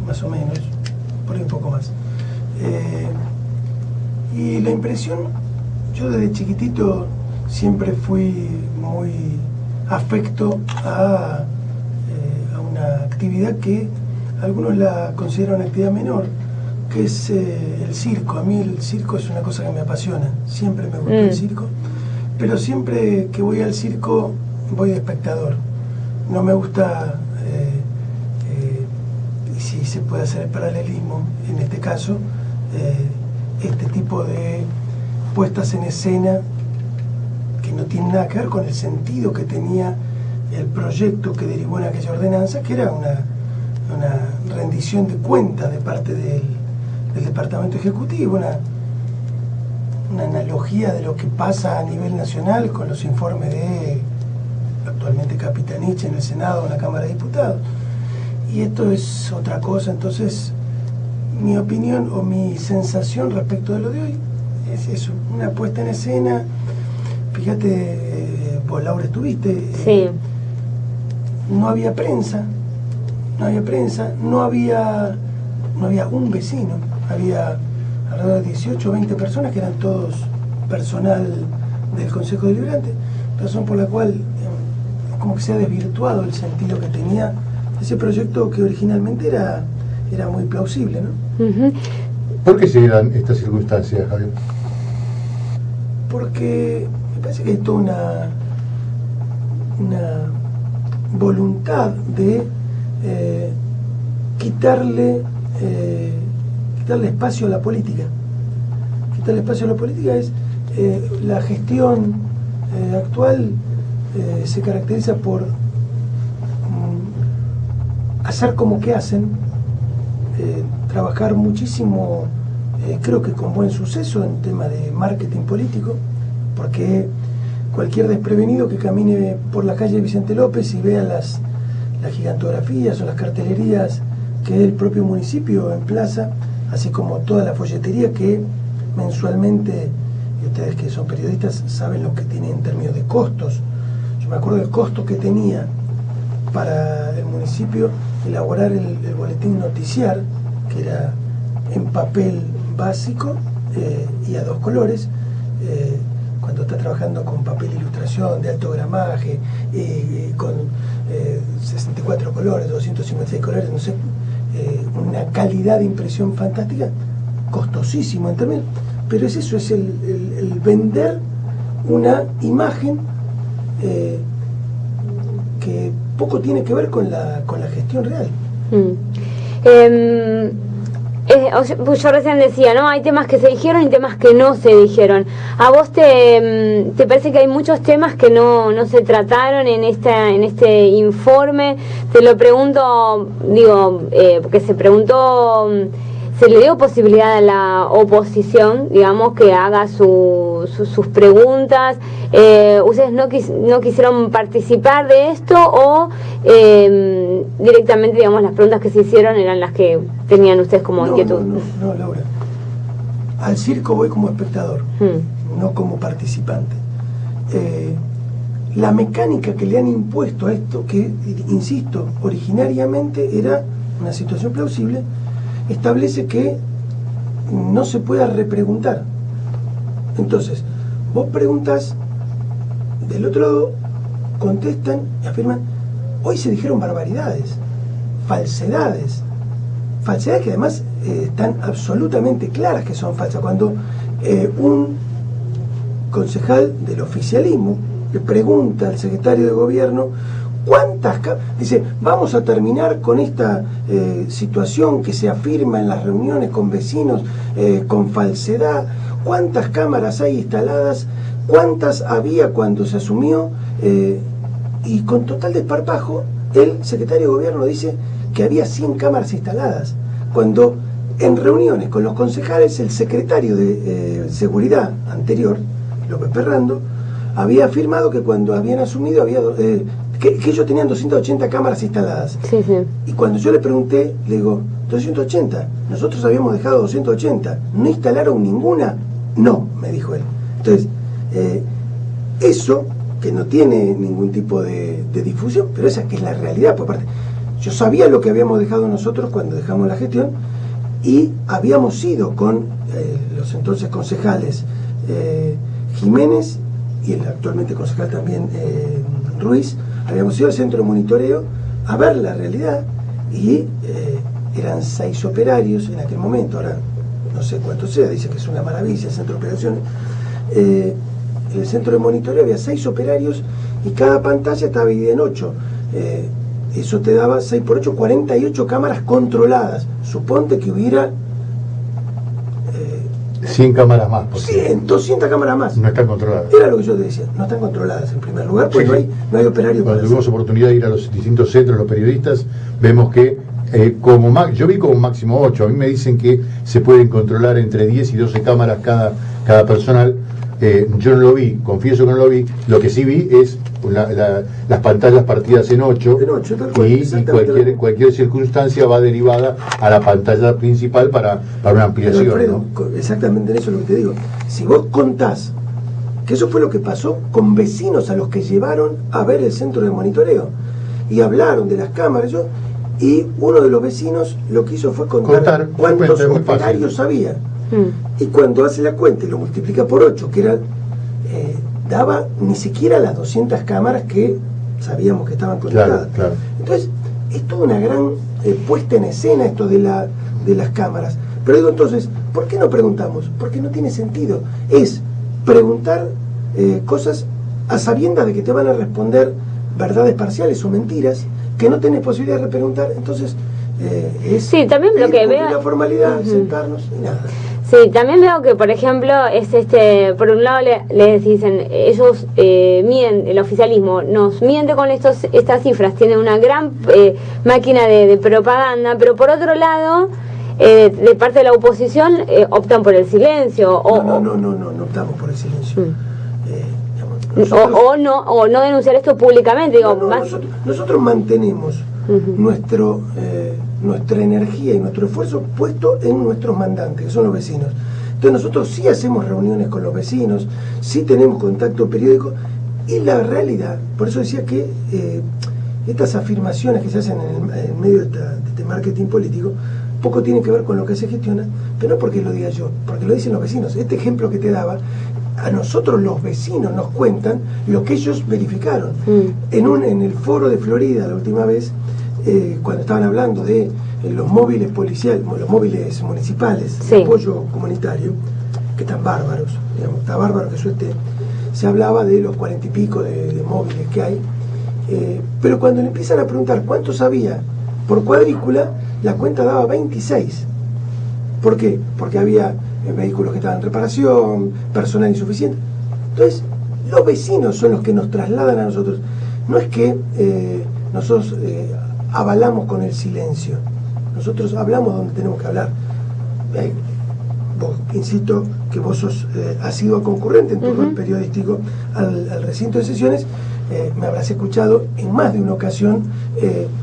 más o menos, por ahí un poco más. Y la impresión, yo desde chiquitito siempre fui muy afecto a una actividad que algunos la consideran una actividad menor, que es el circo. A mí el circo es una cosa que me apasiona, siempre me gustó el circo, pero siempre que voy al circo voy de espectador. No me gusta, y si se puede hacer el paralelismo, en este caso, este tipo de puestas en escena que no tienen nada que ver con el sentido que tenía el proyecto que derivó en aquella ordenanza, que era una rendición de cuentas de parte del Departamento Ejecutivo, una analogía de lo que pasa a nivel nacional con los informes de actualmente Capitanich en el Senado o en la Cámara de Diputados. Y esto es otra cosa. Entonces, mi opinión o mi sensación respecto de lo de hoy es eso, una puesta en escena. Fíjate, vos, Laura, estuviste. Sí. No había prensa, no había un vecino, había alrededor de 18 o 20 personas que eran todos personal del Consejo Deliberante, razón por la cual como que se ha desvirtuado el sentido que tenía ese proyecto, que originalmente era muy plausible, ¿no? Uh-huh. ¿Por qué se dan estas circunstancias, Javier? Porque me parece que hay toda una voluntad de quitarle espacio a la política. Quitarle espacio a la política es la gestión actual se caracteriza por hacer como que hacen, trabajar muchísimo, creo que con buen suceso en tema de marketing político, porque cualquier desprevenido que camine por la calle Vicente López y vea las gigantografías o las cartelerías que el propio municipio emplaza, así como toda la folletería que mensualmente, y ustedes que son periodistas saben lo que tiene en términos de costos. Yo me acuerdo del costo que tenía para el municipio elaborar el boletín noticiar, que era en papel básico y a 2 colores, cuando está trabajando con papel ilustración de alto gramaje, con 64 colores, 256 colores, no sé, una calidad de impresión fantástica, costosísimo en términos, pero es eso, es el vender una imagen que poco tiene que ver con la gestión real. Yo recién decía, ¿no? Hay temas que se dijeron y temas que no se dijeron. ¿A vos te parece que hay muchos temas que no se trataron en este informe? Te lo pregunto, porque se le dio posibilidad a la oposición, digamos, que haga sus preguntas. ¿Ustedes no quisieron participar de esto o directamente, digamos, las preguntas que se hicieron eran las que tenían ustedes como inquietud? No, Laura. Al circo voy como espectador, no como participante. La mecánica que le han impuesto a esto, que, insisto, originariamente era una situación plausible, establece que no se pueda repreguntar. Entonces, vos preguntas, del otro lado contestan y afirman, hoy se dijeron barbaridades, falsedades que además están absolutamente claras que son falsas. Cuando un concejal del oficialismo le pregunta al secretario de gobierno dice, vamos a terminar con esta situación que se afirma en las reuniones con vecinos con falsedad, ¿cuántas cámaras hay instaladas? ¿Cuántas había cuando se asumió? Y con total desparpajo el secretario de gobierno dice que había 100 cámaras instaladas, cuando en reuniones con los concejales el secretario de seguridad anterior, López Perrando, había afirmado que cuando habían asumido había que ellos tenían 280 cámaras instaladas. Sí. Y cuando yo le pregunté, le digo, 280, nosotros habíamos dejado 280, ¿no instalaron ninguna? No, me dijo él. Entonces, eso que no tiene ningún tipo de difusión, pero esa que es la realidad por parte. yo sabía lo que habíamos dejado nosotros cuando dejamos la gestión, y habíamos ido con los entonces concejales Jiménez y el actualmente concejal también Ruiz, habíamos ido al centro de monitoreo a ver la realidad, y eran 6 operarios en aquel momento, ahora no sé cuánto sea, dice que es una maravilla el centro de operaciones. En el centro de monitoreo había 6 operarios y cada pantalla estaba dividida en 8. Eso te daba 6 por 8, 48 cámaras controladas. Suponte que hubiera 100 cámaras más. 100, 200 cámaras más. No están controladas. Era lo que yo te decía, no están controladas en primer lugar, porque Sí, no hay operarios. Cuando tuvimos oportunidad de ir a los distintos centros, los periodistas, vemos que yo vi como máximo 8. A mí me dicen que se pueden controlar entre 10 y 12 cámaras cada personal. Yo no lo vi, confieso que no lo vi. Lo que sí vi es las pantallas partidas en 8, tal cual, y cualquier circunstancia va derivada a la pantalla principal para una ampliación. Pero, Alfredo, ¿no? exactamente eso es lo que te digo. Si vos contás que eso fue lo que pasó con vecinos a los que llevaron a ver el centro de monitoreo y hablaron de las cámaras, y uno de los vecinos lo que hizo fue contar cuántos operarios había. Y cuando hace la cuenta y lo multiplica por 8, que era daba ni siquiera las 200 cámaras que sabíamos que estaban conectadas. Claro. Entonces, es toda una gran puesta en escena esto de las cámaras. Pero digo, entonces, ¿por qué no preguntamos? Porque no tiene sentido. Es preguntar cosas a sabiendas de que te van a responder verdades parciales o mentiras, que no tenés posibilidad de repreguntar. Entonces, es sí, también lo que veo la formalidad, sentarnos y nada. Sí, también veo que, por ejemplo, por un lado les dicen, ellos mienten, el oficialismo nos miente con estas cifras, tiene una gran máquina de propaganda, pero por otro lado, de parte de la oposición, optan por el silencio. No optamos por el silencio. O no denunciar esto públicamente. Nosotros mantenemos nuestra energía y nuestro esfuerzo puesto en nuestros mandantes, que son los vecinos. Entonces nosotros sí hacemos reuniones con los vecinos, sí tenemos contacto periódico, y la realidad, por eso decía que estas afirmaciones que se hacen en medio de este marketing político poco tienen que ver con lo que se gestiona, pero no porque lo diga yo, porque lo dicen los vecinos. Este ejemplo que te daba, a nosotros los vecinos nos cuentan lo que ellos verificaron. En el foro de Florida la última vez, cuando estaban hablando de los móviles policiales, los móviles municipales, sí, de apoyo comunitario, que están bárbaros, digamos, está bárbaro que eso esté, se hablaba de los 40 y pico de móviles que hay, pero cuando le empiezan a preguntar cuántos había por cuadrícula, la cuenta daba 26. ¿Por qué? Porque había vehículos que estaban en reparación, personal insuficiente. Entonces, los vecinos son los que nos trasladan a nosotros. No es que nosotros avalamos con el silencio. Nosotros hablamos donde tenemos que hablar. Insisto que vos has sido concurrente en tu rol periodístico al recinto de sesiones. Me habrás escuchado en más de una ocasión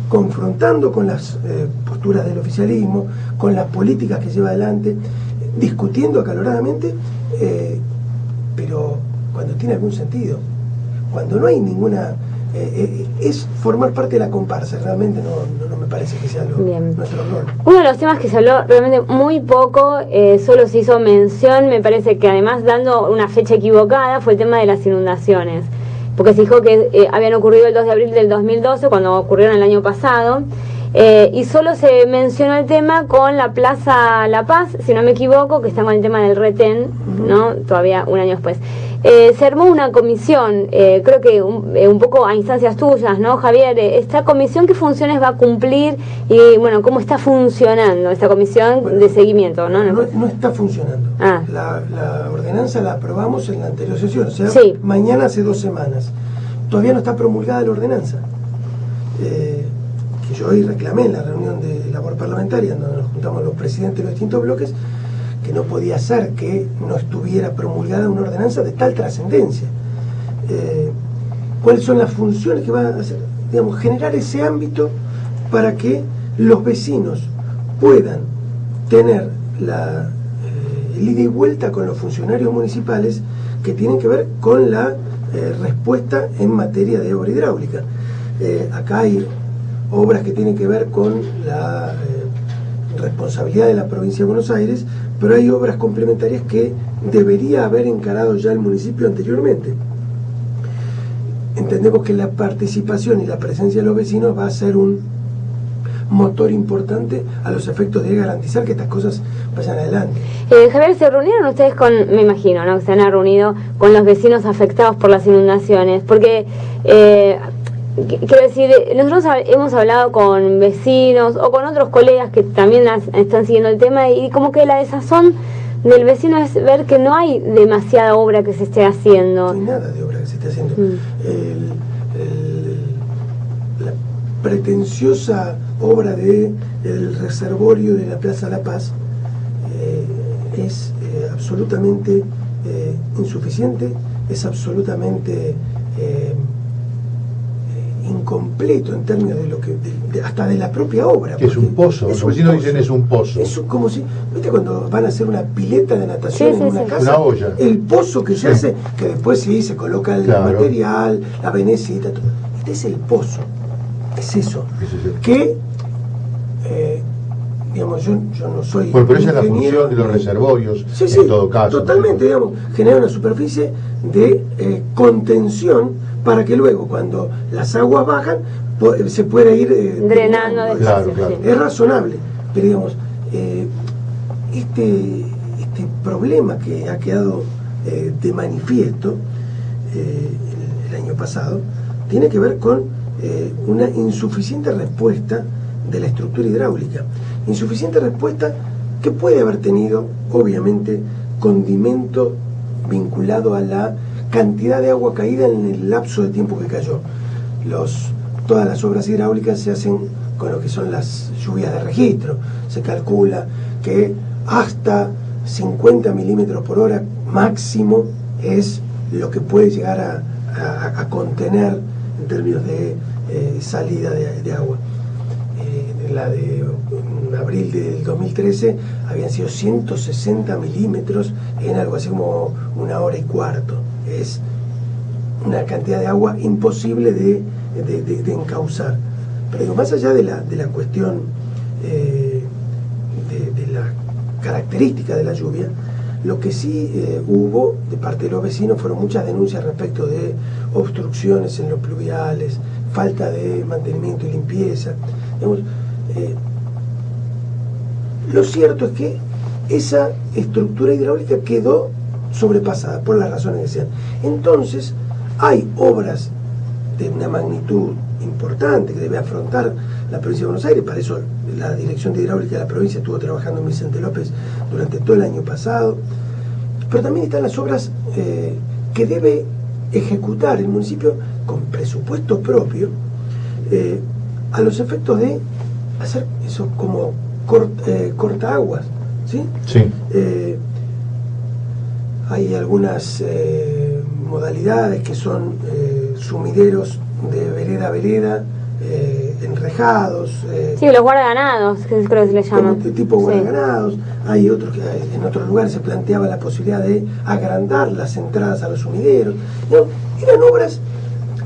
confrontando con las posturas del oficialismo, con las políticas que lleva adelante, discutiendo acaloradamente, pero cuando tiene algún sentido, cuando no hay ninguna... es formar parte de la comparsa, realmente no me parece que sea nuestro rol. Uno de los temas que se habló realmente muy poco, solo se hizo mención, me parece que además dando una fecha equivocada, fue el tema de las inundaciones, porque se dijo que habían ocurrido el 2 de abril del 2012, cuando ocurrieron el año pasado, y solo se mencionó el tema con la Plaza La Paz, si no me equivoco, que está con el tema del retén, ¿no? Todavía un año después. Se armó una comisión, creo que un poco a instancias tuyas, ¿no, Javier? ¿Esta comisión qué funciones va a cumplir y, bueno, cómo está funcionando esta comisión de seguimiento? No está funcionando. La ordenanza la aprobamos en la anterior sesión, o sea, sí, mañana hace 2 semanas. Todavía no está promulgada la ordenanza. Que yo hoy reclamé en la reunión de labor parlamentaria, donde nos juntamos los presidentes de los distintos bloques, que no podía ser que no estuviera promulgada una ordenanza de tal trascendencia. ¿Cuáles son las funciones que va a hacer? Digamos, generar ese ámbito para que los vecinos puedan tener el ida y vuelta con los funcionarios municipales que tienen que ver con la respuesta en materia de obra hidráulica. Acá hay obras que tienen que ver con la responsabilidad de la provincia de Buenos Aires, pero hay obras complementarias que debería haber encarado ya el municipio anteriormente. Entendemos que la participación y la presencia de los vecinos va a ser un motor importante a los efectos de garantizar que estas cosas vayan adelante. Javier, ¿se reunieron ustedes con, me imagino, ¿no?, que se han reunido con los vecinos afectados por las inundaciones? Porque, quiero decir, nosotros hemos hablado con vecinos o con otros colegas que también están siguiendo el tema, y como que la desazón del vecino es ver que no hay demasiada obra que se esté haciendo. No hay nada de obra que se esté haciendo. La pretenciosa obra del reservorio de la Plaza La Paz es absolutamente insuficiente, es absolutamente incompleto en términos de lo que hasta de la propia obra. Es un pozo, los vecinos dicen es un pozo. Es como si, ¿viste cuando van a hacer una pileta de natación en una casa? Una olla. El pozo que se hace, que después sí se coloca el material, la venecita, todo. Este es el pozo, es eso. Que, digamos, yo no soy. Bueno, pero esa es la función de los reservorios, en todo caso. Totalmente, digamos, genera una superficie de contención para que luego, cuando las aguas bajan, se pueda ir drenando. Claro. Es razonable, pero digamos, este problema que ha quedado de manifiesto el año pasado tiene que ver con una insuficiente respuesta de la estructura hidráulica. Insuficiente respuesta que puede haber tenido, obviamente, condimento vinculado a la cantidad de agua caída en el lapso de tiempo que cayó. Todas las obras hidráulicas se hacen con lo que son las lluvias de registro. Se calcula que hasta 50 milímetros por hora máximo es lo que puede llegar a contener en términos de salida de agua. La de abril del 2013 habían sido 160 milímetros en algo así como 1 hora y cuarto. Es una cantidad de agua imposible de encauzar. Pero digo, más allá de la cuestión de la característica de la lluvia, lo que sí hubo de parte de los vecinos fueron muchas denuncias respecto de obstrucciones en los pluviales, falta de mantenimiento y limpieza. Digamos, lo cierto es que esa estructura hidráulica quedó sobrepasada por las razones que sean. Entonces, hay obras de una magnitud importante que debe afrontar la provincia de Buenos Aires. Para eso la Dirección de Hidráulica de la provincia estuvo trabajando en Vicente López durante todo el año pasado. Pero también están las obras que debe ejecutar el municipio con presupuesto propio, a los efectos de hacer eso como cortaaguas, ¿sí? Sí. Hay algunas modalidades que son sumideros de vereda a vereda, enrejados. Sí, los guardaganados, que creo que se les llama. Tipo guardaganados. Hay otros que en otros lugares se planteaba la posibilidad de agrandar las entradas a los sumideros. No, eran obras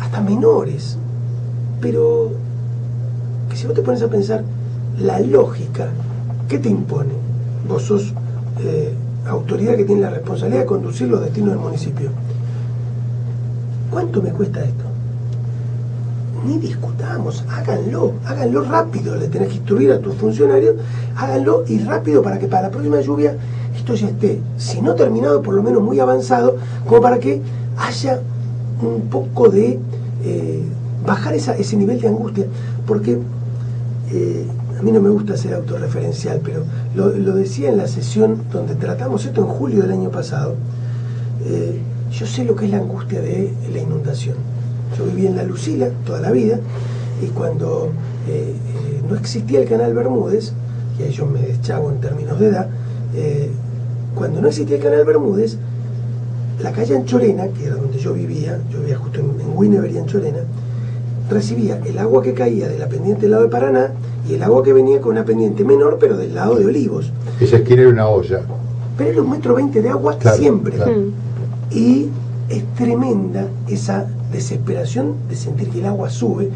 hasta menores, pero que si vos te pones a pensar la lógica, ¿qué te impone? Vos sos autoridad que tiene la responsabilidad de conducir los destinos del municipio. ¿Cuánto me cuesta esto? Ni discutamos, háganlo rápido, le tenés que instruir a tus funcionarios, háganlo y rápido para que para la próxima lluvia esto ya esté, si no terminado, por lo menos muy avanzado, como para que haya un poco de bajar ese nivel de angustia, porque a mí no me gusta ser autorreferencial, pero lo decía en la sesión donde tratamos esto en julio del año pasado. Yo sé lo que es la angustia de la inundación. Yo viví en La Lucila toda la vida, y cuando no existía el canal Bermúdez, y ahí yo me deschago en términos de edad, cuando no existía el canal Bermúdez, la calle Anchorena, que era donde yo vivía justo en Wynnever y Anchorena, recibía el agua que caía de la pendiente del lado de Paraná y el agua que venía con una pendiente menor, pero del lado de Olivos. Esa esquina era una olla. Pero era 1,20 m de agua, claro, siempre. Claro. Y es tremenda esa desesperación de sentir que el agua sube.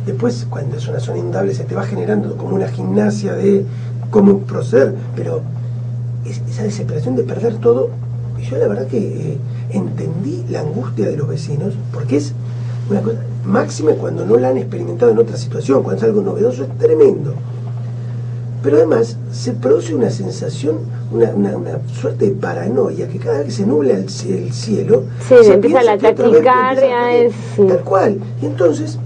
Después, cuando es una zona inundable, se te va generando como una gimnasia de cómo proceder, pero esa desesperación de perder todo, y yo la verdad que entendí la angustia de los vecinos, porque es una cosa máxima cuando no la han experimentado en otra situación, cuando es algo novedoso, es tremendo. Pero además se produce una sensación, una suerte de paranoia, que cada vez que se nubla el cielo, sí, se empieza la taquicardia, tal cual. Y entonces,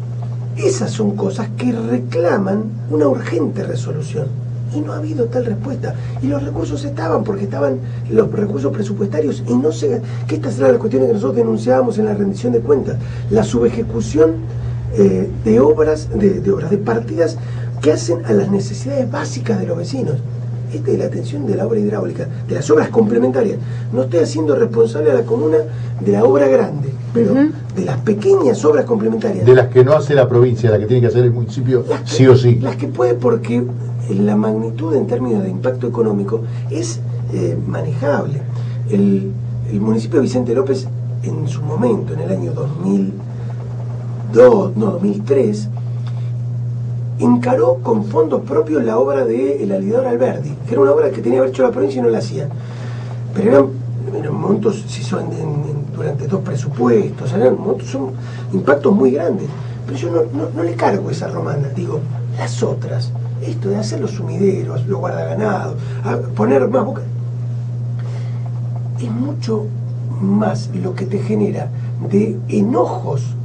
esas son cosas que reclaman una urgente resolución. Y no ha habido tal respuesta. Y los recursos estaban, porque estaban los recursos presupuestarios, y no se... que estas eran las cuestiones que nosotros denunciábamos en la rendición de cuentas. La subejecución de obras, de partidas que hacen a las necesidades básicas de los vecinos. Esta es la atención de la obra hidráulica, de las obras complementarias. No estoy haciendo responsable a la comuna de la obra grande, pero de las pequeñas obras complementarias. De las que no hace la provincia, la que tiene que hacer el municipio, sí o sí. Las que puede, porque la magnitud en términos de impacto económico es manejable. El municipio de Vicente López, en su momento, en el año 2003, encaró con fondos propios la obra del Alidador Alberdi, que era una obra que tenía que haber hecho la provincia y no la hacía. Pero eran montos, si son durante 2 presupuestos, son impactos muy grandes. Pero yo no le cargo esa romana, digo, las otras, esto de hacer los sumideros, los guardaganados, poner más boca, es mucho más lo que te genera de enojos